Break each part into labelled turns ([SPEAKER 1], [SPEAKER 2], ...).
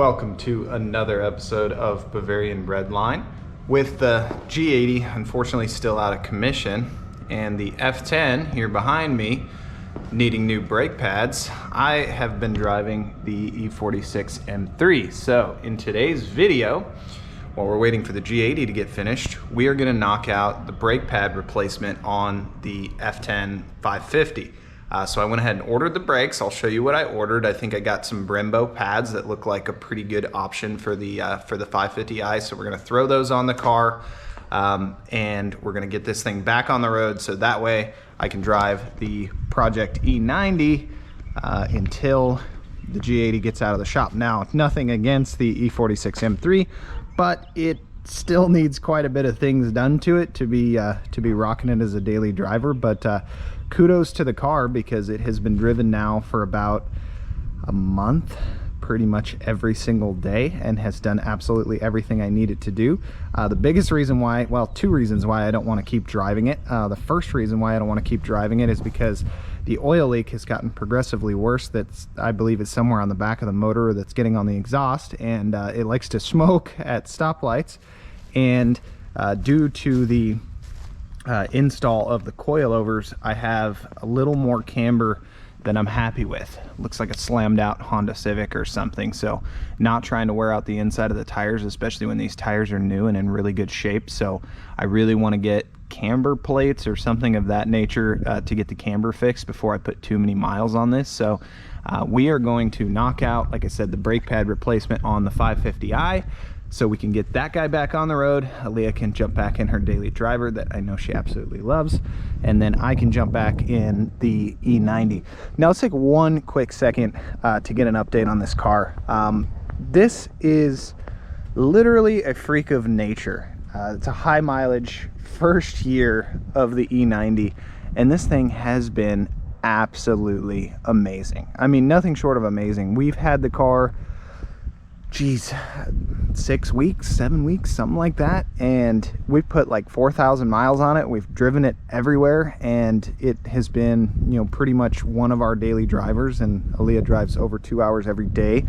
[SPEAKER 1] Welcome to another episode of Bavarian Breadline. With the G80 unfortunately still out of commission and the F10 here behind me needing new brake pads, I have been driving the E46 M3. So in today's video, while we're waiting for the G80 to get finished, we are going to knock out the brake pad replacement on the F10 550. So I went ahead and ordered the brakes. I'll show you what I ordered. I think I got some Brembo pads that look like a pretty good option for the 550i. So we're gonna throw those on the car and we're gonna get this thing back on the road so that way I can drive the Project E90 until the G80 gets out of the shop. Now, nothing against the E46 M3, but it still needs quite a bit of things done to it to be rocking it as a daily driver. But kudos to the car because it has been driven now for about a month, pretty much every single day, and has done absolutely everything I need it to do. The biggest reason why, well, two reasons why I don't want to keep driving it. The first reason why I don't want to keep driving it is because the oil leak has gotten progressively worse. I believe it's somewhere on the back of the motor that's getting on the exhaust, and it likes to smoke at stoplights. And due to the install of the coilovers, I have a little more camber than I'm happy with. Looks like a slammed out Honda Civic or something. So not trying to wear out the inside of the tires, especially when these tires are new and in really good shape. So I really want to get camber plates or something of that nature to get the camber fixed before I put too many miles on this. So we are going to knock out, like I said, the brake pad replacement on the 550i. So we can get that guy back on the road. Aaliyah can jump back in her daily driver that I know she absolutely loves. And then I can jump back in the E90. Now let's take one quick second to get an update on this car. This is literally a freak of nature. It's a high mileage first year of the E90. And this thing has been absolutely amazing. I mean, nothing short of amazing. We've had the car, geez, 6 weeks, 7 weeks, something like that, and we've put like 4,000 miles on it. We've driven it everywhere, and it has been, you know, pretty much one of our daily drivers. And Aaliyah drives over 2 hours every day,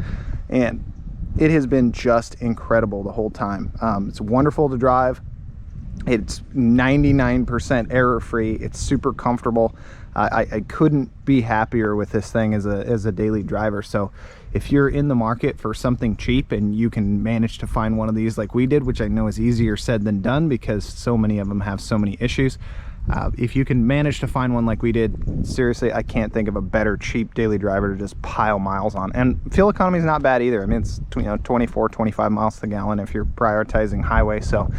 [SPEAKER 1] and it has been just incredible the whole time. It's wonderful to drive. It's 99% error-free. It's super comfortable. I couldn't be happier with this thing as a daily driver. So if you're in the market for something cheap and you can manage to find one of these like we did, which I know is easier said than done because so many of them have so many issues, if you can manage to find one like we did, seriously, I can't think of a better cheap daily driver to just pile miles on. And fuel economy is not bad either. I mean, it's 24, 25 miles to the gallon if you're prioritizing highway. So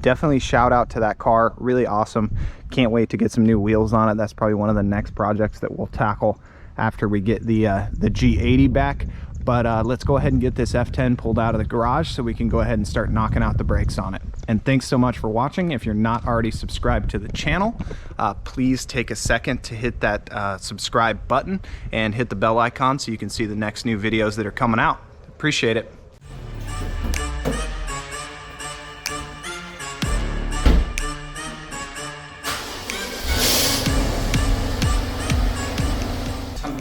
[SPEAKER 1] definitely shout out to that car. Really awesome. Can't wait to get some new wheels on it. That's probably one of the next projects that we'll tackle after we get the G80 back. But let's go ahead and get this F10 pulled out of the garage so we can go ahead and start knocking out the brakes on it. And thanks so much for watching. If you're not already subscribed to the channel, please take a second to hit that subscribe button and hit the bell icon so you can see the next new videos that are coming out. Appreciate it.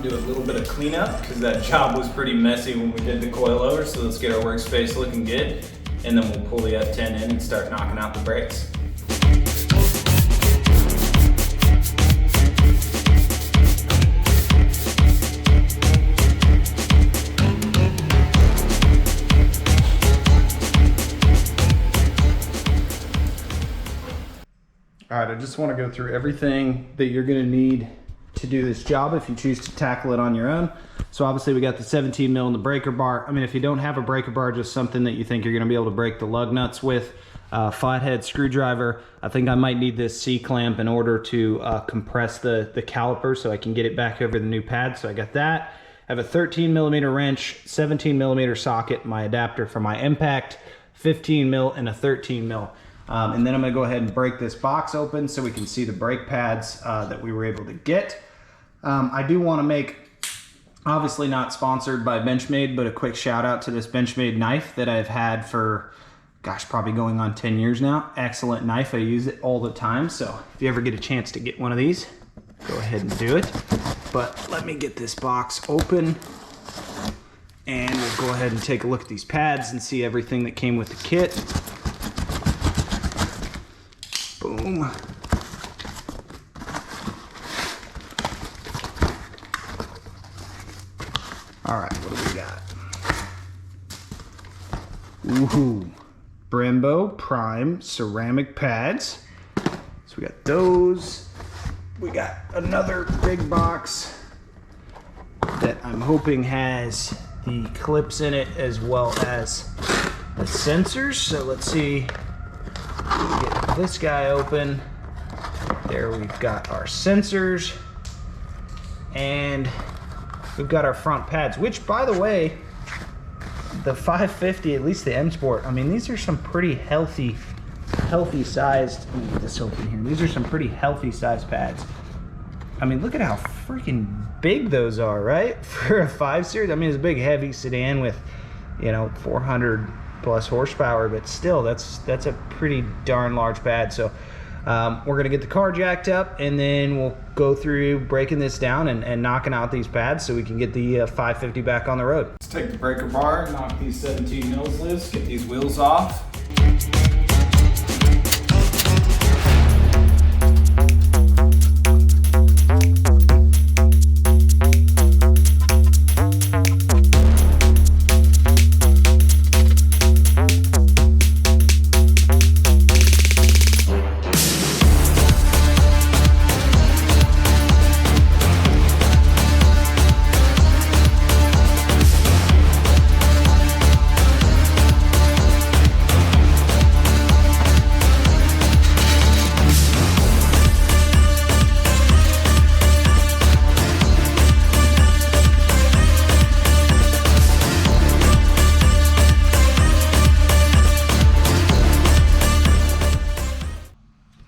[SPEAKER 1] Do a little bit of cleanup because that job was pretty messy when we did the coilover. So let's get our workspace looking good, and then we'll pull the F10 in and start knocking out the brakes. All right, I just want to go through everything that you're going to need to do this job if you choose to tackle it on your own. So obviously we got the 17 mil in the breaker bar. I mean, if you don't have a breaker bar, just something that you think you're going to be able to break the lug nuts with, flathead screwdriver. I think I might need this C-clamp in order to compress the caliper so I can get it back over the new pad. So I got that. I have a 13 millimeter wrench, 17 millimeter socket, my adapter for my impact, 15 mil and a 13 mil. And then I'm going to go ahead and break this box open so we can see the brake pads that we were able to get. I do want to make, obviously not sponsored by Benchmade, but a quick shout out to this Benchmade knife that I've had for, gosh, probably going on 10 years now. Excellent knife. I use it all the time. So if you ever get a chance to get one of these, go ahead and do it. But let me get this box open And we'll go ahead and take a look at these pads and see everything that came with the kit. Boom. All right, what do we got? Ooh, Brembo Prime ceramic pads. So we got those. We got another big box that I'm hoping has the clips in it as well as the sensors. So let's see, get this guy open. There we've got our sensors and we've got our front pads, which by the way, the 550, at least the M Sport, I mean, these are some pretty healthy sized, let me get this open here. These are some pretty healthy sized pads. I mean, look at how freaking big those are, right? For a 5 Series, I mean, it's a big heavy sedan with, you know, 400 plus horsepower, but still, that's a pretty darn large pad. So we're gonna get the car jacked up and then we'll go through breaking this down and knocking out these pads so we can get the 550 back on the road. Let's take the breaker bar, knock these 17 mils loose, get these wheels off.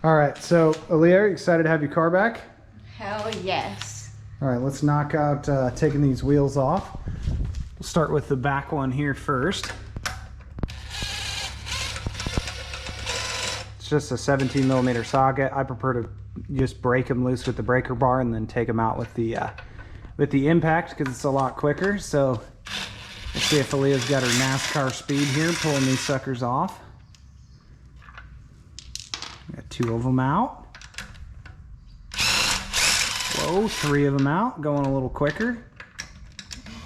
[SPEAKER 1] All right, so Aaliyah, excited to have your car back?
[SPEAKER 2] Hell yes.
[SPEAKER 1] All right, let's knock out taking these wheels off. We'll start with the back one here first. It's just a 17 millimeter socket. I prefer to just break them loose with the breaker bar and then take them out with the impact because it's a lot quicker. So let's see if Aaliyah's got her NASCAR speed here, pulling these suckers off. Got 2 of them out. Whoa, 3 of them out, going a little quicker.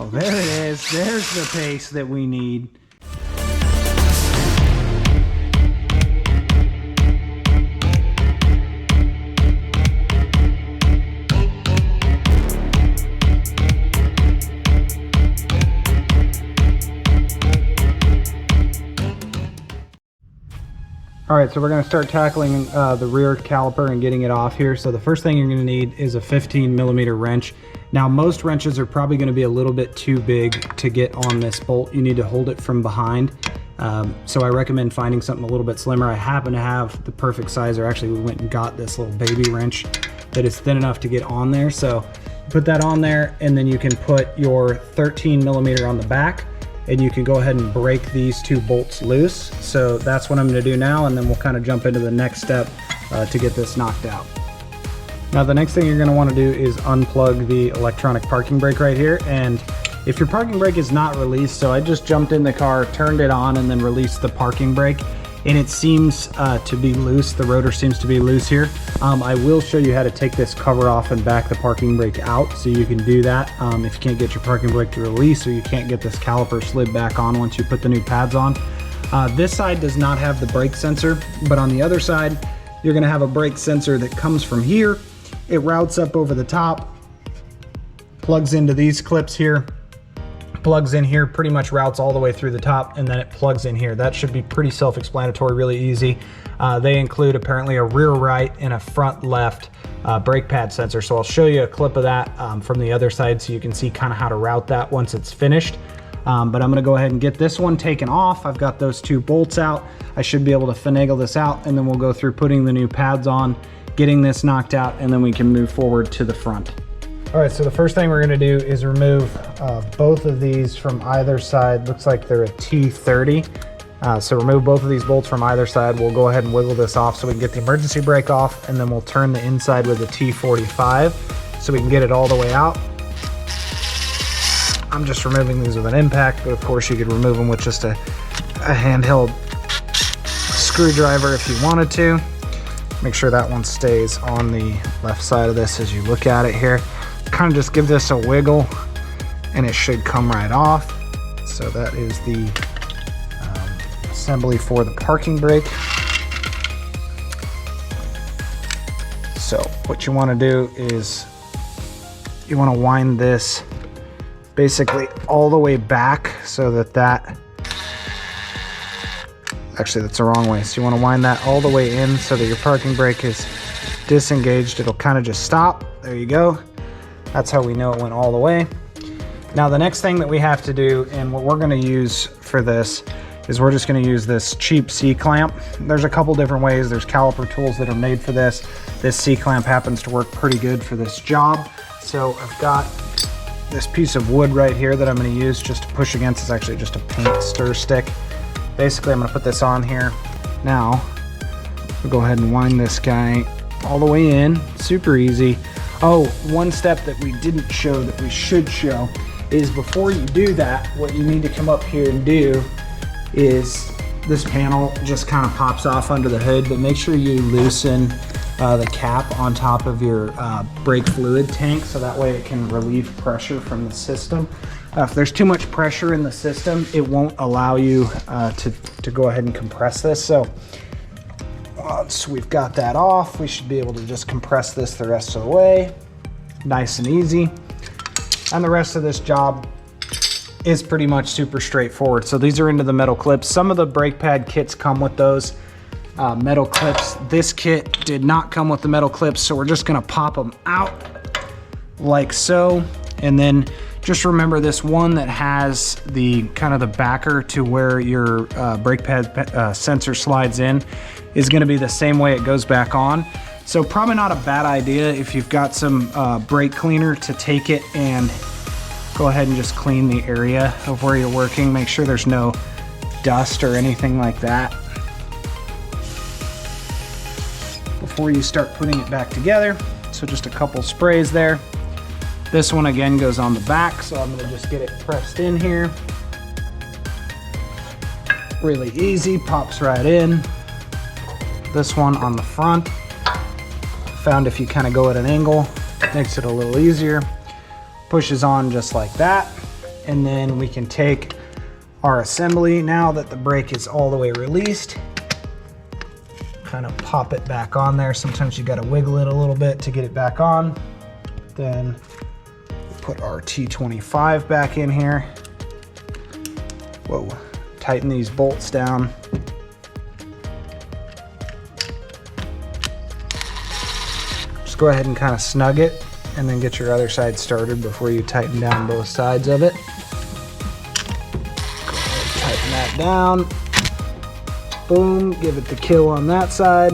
[SPEAKER 1] Oh, there it is. There's the pace that we need. All right, so we're gonna start tackling the rear caliper and getting it off here. So the first thing you're gonna need is a 15 millimeter wrench. Now, most wrenches are probably gonna be a little bit too big to get on this bolt. You need to hold it from behind. So I recommend finding something a little bit slimmer. I happen to have the perfect size, or actually we went and got this little baby wrench that is thin enough to get on there. So put that on there and then you can put your 13 millimeter on the back and you can go ahead and break these 2 bolts loose. So that's what I'm gonna do now, and then we'll kind of jump into the next step to get this knocked out. Now the next thing you're gonna wanna do is unplug the electronic parking brake right here. And if your parking brake is not released, so I just jumped in the car, turned it on, and then released the parking brake, and it seems to be loose. The rotor seems to be loose here. I will show you how to take this cover off and back the parking brake out, so you can do that if you can't get your parking brake to release, or you can't get this caliper slid back on once you put the new pads on. This side does not have the brake sensor, but on the other side, you're gonna have a brake sensor that comes from here. It routes up over the top, plugs into these clips here, plugs in here, pretty much routes all the way through the top, and then it plugs in here. That should be pretty self-explanatory, really easy. They include apparently a rear right and a front left brake pad sensor. So I'll show you a clip of that from the other side so you can see kind of how to route that once it's finished. But I'm gonna go ahead and get this one taken off. I've got those 2 bolts out. I should be able to finagle this out, and then we'll go through putting the new pads on, getting this knocked out, and then we can move forward to the front. All right, so the first thing we're gonna do is remove both of these from either side. Looks like they're a T30. So remove both of these bolts from either side. We'll go ahead and wiggle this off so we can get the emergency brake off, and then we'll turn the inside with a T45 so we can get it all the way out.
[SPEAKER 3] I'm just removing these with an impact, but of course you could remove them with just a handheld screwdriver if you wanted to. Make sure that one stays on the left side of this as you look at it here. Kind of just give this a wiggle and it should come right off. So that is the assembly for the parking brake. So what you want to do is you want to wind this basically all the way back so that actually that's the wrong way. So you want to wind that all the way in so that your parking brake is disengaged. It'll kind of just stop. There you go. That's how we know it went all the way. Now the next thing that we have to do, and what we're going to use for this, is we're just going to use this cheap C-clamp. There's a couple different ways. There's caliper tools that are made for this. This C-clamp happens to work pretty good for this job. So I've got this piece of wood right here that I'm going to use just to push against. It's actually just a paint stir stick. Basically, I'm going to put this on here. Now, we'll go ahead and wind this guy all the way in. Super easy. Oh, one step that we didn't show that we should show is before you do that, what you need to come up here and do is this panel just kind of pops off under the hood, but make sure you loosen the cap on top of your brake fluid tank so that way it can relieve pressure from the system. If there's too much pressure in the system, it won't allow you to go ahead and compress this. So once we've got that off, we should be able to just compress this the rest of the way. Nice and easy. And the rest of this job is pretty much super straightforward. So these are into the metal clips. Some of the brake pad kits come with those metal clips. This kit did not come with the metal clips, so we're just gonna pop them out like so. And then just remember this one that has the kind of the backer to where your brake pad sensor slides in is gonna be the same way it goes back on. So probably not a bad idea if you've got some brake cleaner to take it and go ahead and just clean the area of where you're working. Make sure there's no dust or anything like that before you start putting it back together. So just a couple sprays there. This one again goes on the back, so I'm gonna just get it pressed in here. Really easy, pops right in. This one on the front, found if you kind of go at an angle, makes it a little easier. Pushes on just like that. And then we can take our assembly now that the brake is all the way released. Kind of pop it back on there. Sometimes you got to wiggle it a little bit to get it back on. Then put our T25 back in here. Whoa, tighten these bolts down. Just go ahead and kind of snug it and then get your other side started before you tighten down both sides of it. Go ahead, tighten that down. Boom, give it the kill on that side.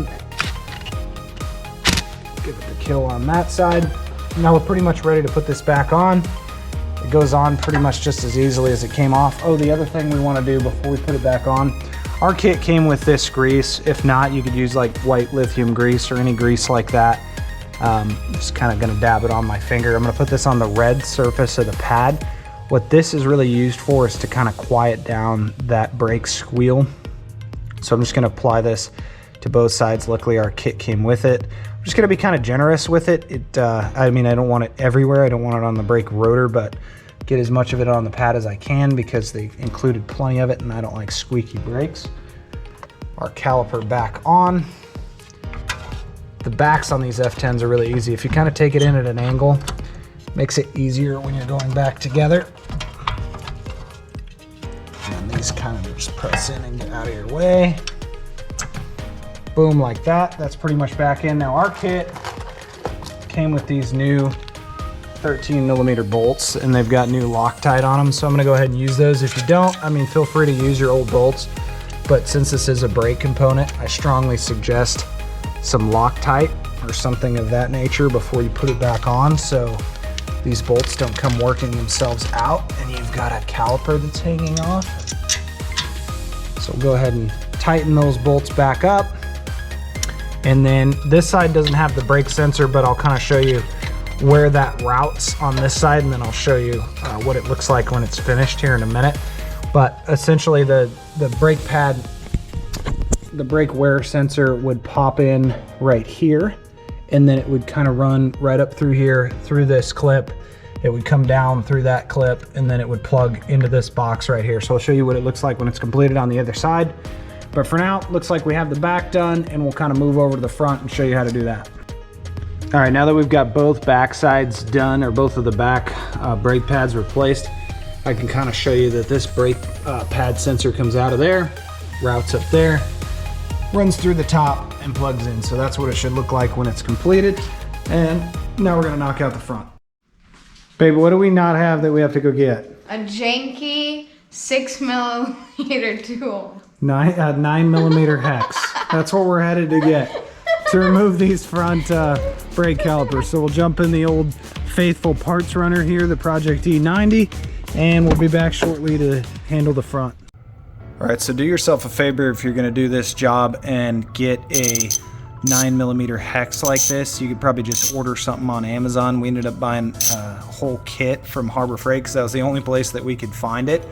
[SPEAKER 3] Give it the kill on that side. Now we're pretty much ready to put this back on. It goes on pretty much just as easily as it came off. Oh, the other thing we want to do before we put it back on, our kit came with this grease. If not, you could use like white lithium grease or any grease like that. Just kind of gonna dab it on my finger. I'm gonna put this on the red surface of the pad. What this is really used for is to kind of quiet down that brake squeal. So I'm just gonna apply this to both sides. Luckily our kit came with it. I'm just gonna be kind of generous with it. I mean, I don't want it everywhere. I don't want it on the brake rotor, but get as much of it on the pad as I can because they included plenty of it and I don't like squeaky brakes. Our caliper back on. The backs on these F10s are really easy. If you kind of take it in at an angle, makes it easier when you're going back together. And these kind of just press in and get out of your way. Boom, like that. That's pretty much back in. Now our kit came with these new 13mm bolts and they've got new Loctite on them. So I'm gonna go ahead and use those. If you don't, I mean, feel free to use your old bolts. But since this is a brake component, I strongly suggest some Loctite or something of that nature before you put it back on so these bolts don't come working themselves out and you've got a caliper that's hanging off. So go ahead and tighten those bolts back up. And then this side doesn't have the brake sensor, but I'll kind of show you where that routes on this side, and then I'll show you what it looks like when it's finished here in a minute. But essentially the brake pad, the brake wear sensor would pop in right here, and then it would kind of run right up through here, through this clip. It would come down through that clip, and then it would plug into this box right here. So I'll show you what it looks like when it's completed on the other side. But for now, it looks like we have the back done, and we'll kind of move over to the front and show you how to do that. All right, now that we've got both back sides done, or both of the back brake pads replaced, I can kind of show you that this brake pad sensor comes out of there, routes up there, runs through the top, and plugs in. So that's what it should look like when it's completed. And now we're gonna knock out the front. Baby, what do we not have that we have to go get?
[SPEAKER 2] A janky 6mm tool.
[SPEAKER 3] 9mm hex. That's what we're headed to get to remove these front brake calipers. So we'll jump in the old faithful parts runner here, the Project E90, and we'll be back shortly to handle the front. All right, so do yourself a favor if you're gonna do this job and get a 9mm hex like this. You could probably just order something on Amazon. We ended up buying a whole kit from Harbor Freight because that was the only place that we could find it.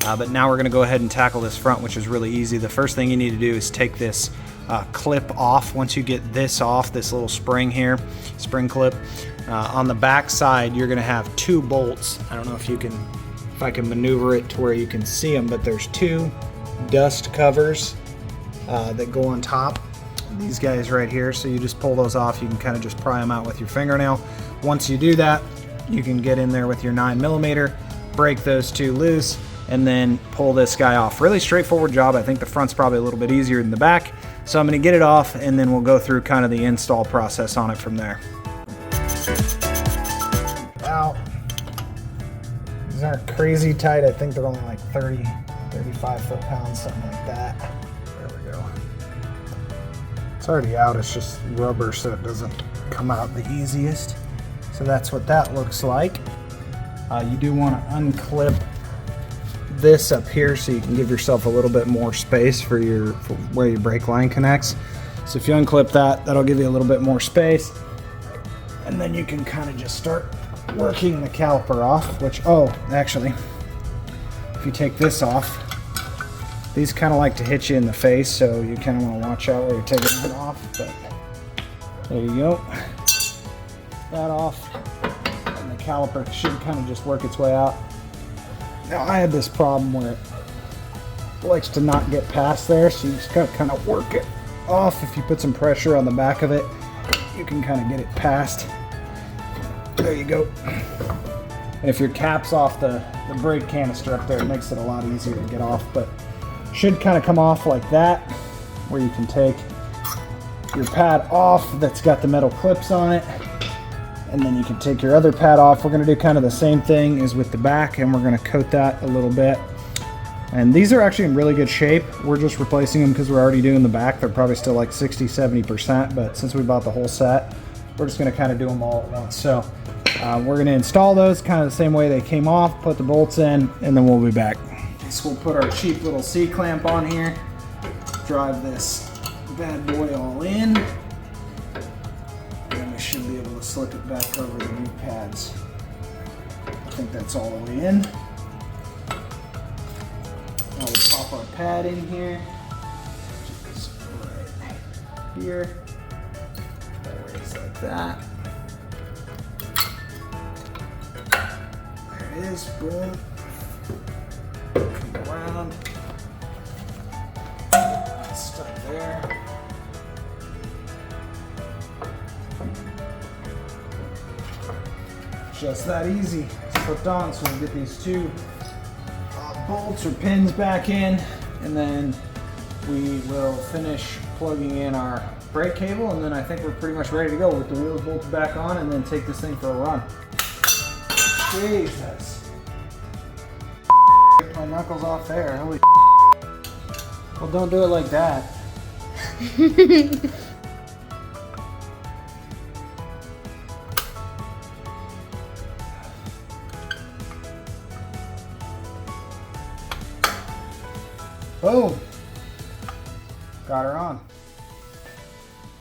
[SPEAKER 3] But now we're gonna go ahead and tackle this front, which is really easy. The first thing you need to do is take this clip off. Once you get this off, this little spring here, spring clip, on the back side, you're gonna have 2 bolts. I don't know if I can maneuver it to where you can see them, but there's 2 dust covers that go on top. These guys right here, so you just pull those off. You can kind of just pry them out with your fingernail. Once you do that, you can get in there with your 9mm, break those 2 loose, and then pull this guy off. Really straightforward job. I think the front's probably a little bit easier than the back. So I'm gonna get it off, and then we'll go through kind of the install process on it from there. Out. These aren't crazy tight. I think they're only like 30, 35 foot-pounds, something like that. There we go. It's already out, it's just rubber, so it doesn't come out the easiest. So that's what that looks like. You do want to unclip this up here so you can give yourself a little bit more space for where your brake line connects. So if you unclip that, that'll give you a little bit more space. And then you can kind of just start working the caliper off, which, actually, if you take this off, these kind of like to hit you in the face, so you kind of want to watch out where you're taking it off. But there you go. That off, and the caliper should kind of just work its way out. Now I had this problem where it likes to not get past there, so you just gotta kind of work it off. If you put some pressure on the back of it, you can kind of get it past. There you go. And if your cap's off the brake canister up there, it makes it a lot easier to get off. But should kind of come off like that, where you can take your pad off that's got the metal clips on it, and then you can take your other pad off. We're going to do kind of the same thing as with the back, and we're going to coat that a little bit. And these are actually in really good shape. We're just replacing them because we're already doing the back. They're probably still like 60-70%, but since we bought the whole set, we're just going to kind of do them all at once. So we're going to install those kind of the same way they came off, put the bolts in, and then we'll be back. So we'll put our cheap little C-clamp on here, drive this bad boy all in, and then we should be able to slip it back over the new pads. I think that's all the way in. Now we'll pop our pad in here, just right here. There it is, like that. There it is, boom. Come around. Stuck there. Just that easy. It's slipped on, so we'll get these 2 bolts or pins back in, and then we will finish plugging in our brake cable, and then I think we're pretty much ready to go with the wheels bolted back on, and then take this thing for a run. Jesus. My knuckles off there. Holy. Well, don't do it like that. Boom. Got her on.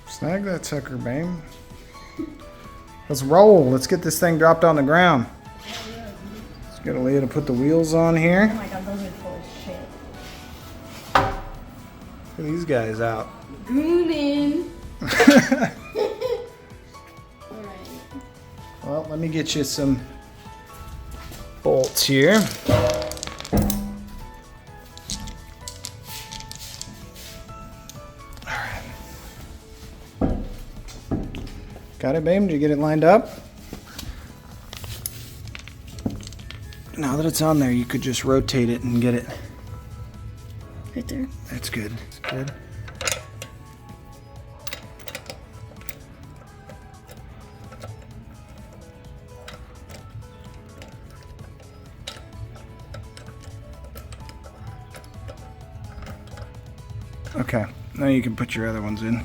[SPEAKER 3] Snag that sucker, babe. Let's roll. Let's get this thing dropped on the ground. Let's get Aaliyah to put the wheels on here.
[SPEAKER 4] Oh my god, those are full of shit.
[SPEAKER 3] Look at these guys out.
[SPEAKER 4] Goonin. Alright.
[SPEAKER 3] Well, let me get you some bolts here. Got it, babe? Did you get it lined up? Now that it's on there, you could just rotate it and get it.
[SPEAKER 4] Right there.
[SPEAKER 3] That's good. That's good. Okay, now you can put your other ones in.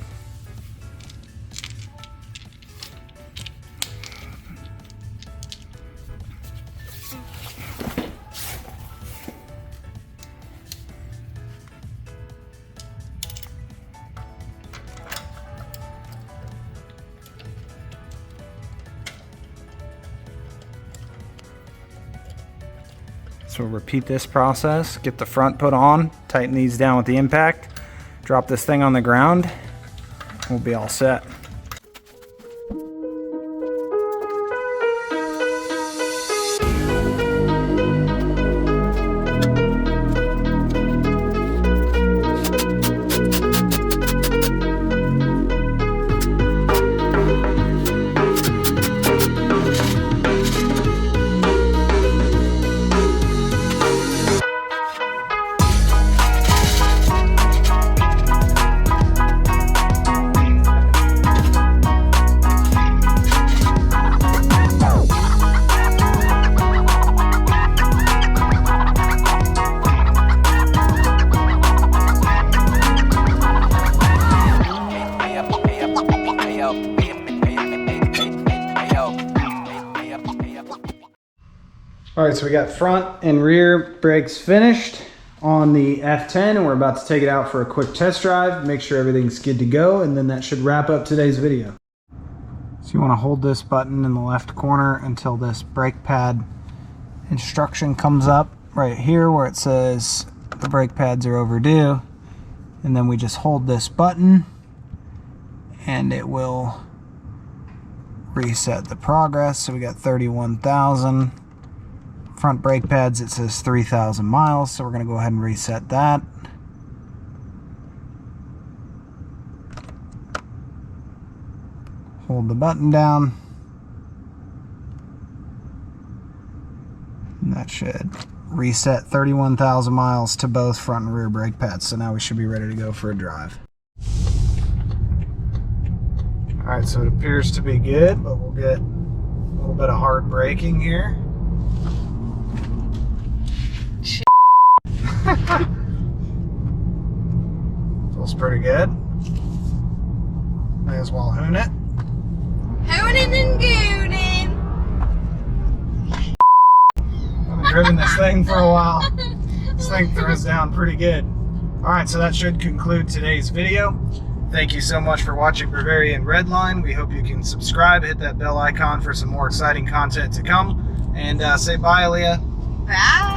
[SPEAKER 3] So we'll repeat this process, get the front put on, tighten these down with the impact, drop this thing on the ground, we'll be all set. All right, so we got front and rear brakes finished on the F10, and we're about to take it out for a quick test drive, make sure everything's good to go, and then that should wrap up today's video. So you want to hold this button in the left corner until this brake pad instruction comes up right here where it says the brake pads are overdue, and then we just hold this button and it will reset the progress. So we got 31,000. Front brake pads, it says 3,000 miles, so we're going to go ahead and reset that. Hold the button down. And that should reset 31,000 miles to both front and rear brake pads. So now we should be ready to go for a drive. Alright, so it appears to be good, but we'll get a little bit of hard braking here. Feels pretty good. May as well hoon it.
[SPEAKER 2] Hoonin' and goonin'.
[SPEAKER 3] I've driven this thing for a while. This thing throws down pretty good. Alright, so that should conclude today's video. Thank you so much for watching Bavarian Redline. We hope you can subscribe, hit that bell icon for some more exciting content to come. And say bye, Aaliyah.
[SPEAKER 2] Bye.